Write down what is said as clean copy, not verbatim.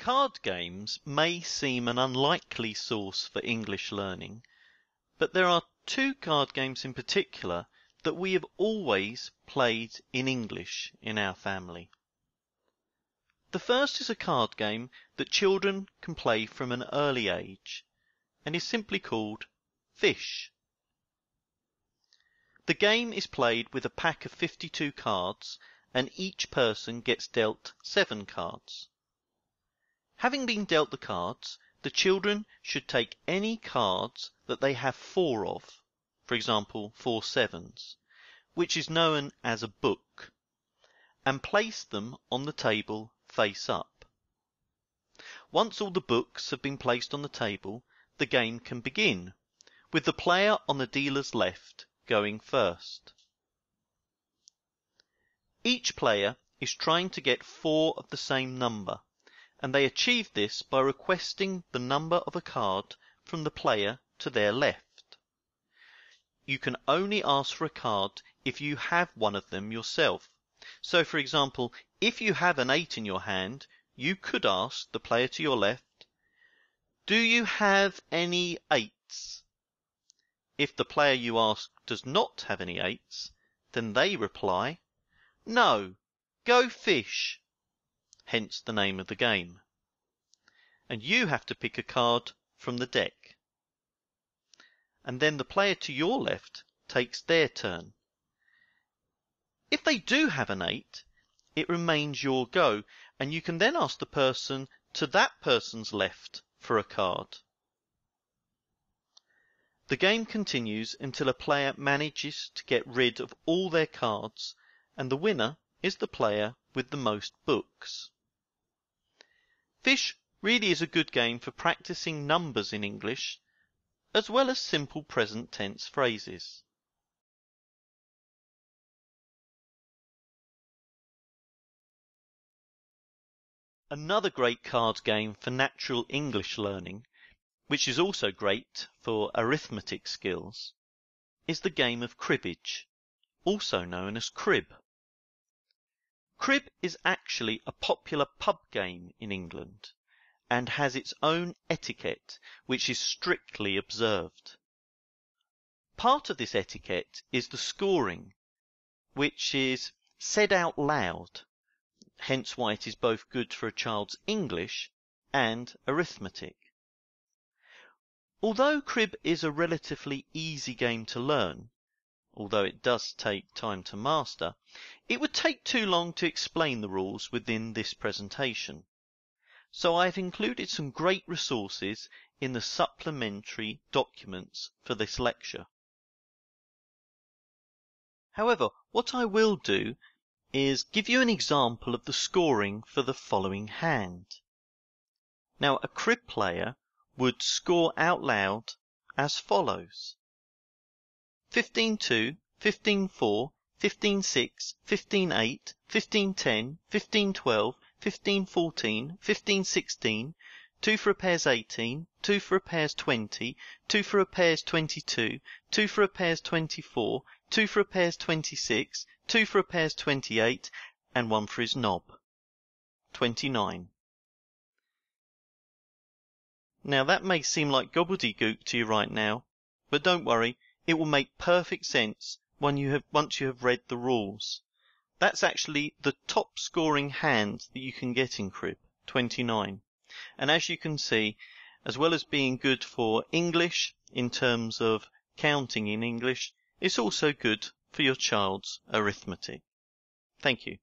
Card games may seem an unlikely source for English learning, but there are two card games in particular that we have always played in English in our family. The first is a card game that children can play from an early age and is simply called Fish. The game is played with a pack of 52 cards and each person gets dealt 7 cards. Having been dealt the cards, the children should take any cards that they have 4 of, for example 4 sevens, which is known as a book, and place them on the table face up. Once all the books have been placed on the table, the game can begin, with the player on the dealer's left going first. Each player is trying to get 4 of the same number, and they achieve this by requesting the number of a card from the player to their left. You can only ask for a card if you have one of them yourself. So, for example, if you have an 8 in your hand, you could ask the player to your left, "Do you have any 8s?" If the player you ask does not have any 8s, then they reply, "No, go fish," hence the name of the game. And you have to pick a card from the deck. And then the player to your left takes their turn. If they do have an 8, it remains your go, and you can then ask the person to that person's left for a card. The game continues until a player manages to get rid of all their cards, and the winner is the player with the most books. Fish really is a good game for practicing numbers in English, as well as simple present tense phrases. Another great card game for natural English learning, which is also great for arithmetic skills, is the game of cribbage, also known as crib. Crib is actually a popular pub game in England and has its own etiquette which is strictly observed. Part of this etiquette is the scoring, which is said out loud, hence why it is both good for a child's English and arithmetic. Although crib is a relatively easy game to learn, although it does take time to master, it would take too long to explain the rules within this presentation. So I've included some great resources in the supplementary documents for this lecture. However, what I will do is give you an example of the scoring for the following hand. Now, a crib player would score out loud as follows: 15-2, 15-4, 15-6, 15-8, 15-10, 15-12, 15-14, 15-16, 2 for a pair's 18, 2 for a pair's 20, 2 for a pair's 22, 2 for a pair's 24, 2 for a pair's 26, 2 for a pair's 28, and 1 for his knob. 29. Now that may seem like gobbledygook to you right now, but don't worry, it will make perfect sense once you have read the rules. That's actually the top scoring hand that you can get in crib, 29. And as you can see, as well as being good for English in terms of counting in English, it's also good for your child's arithmetic. Thank you.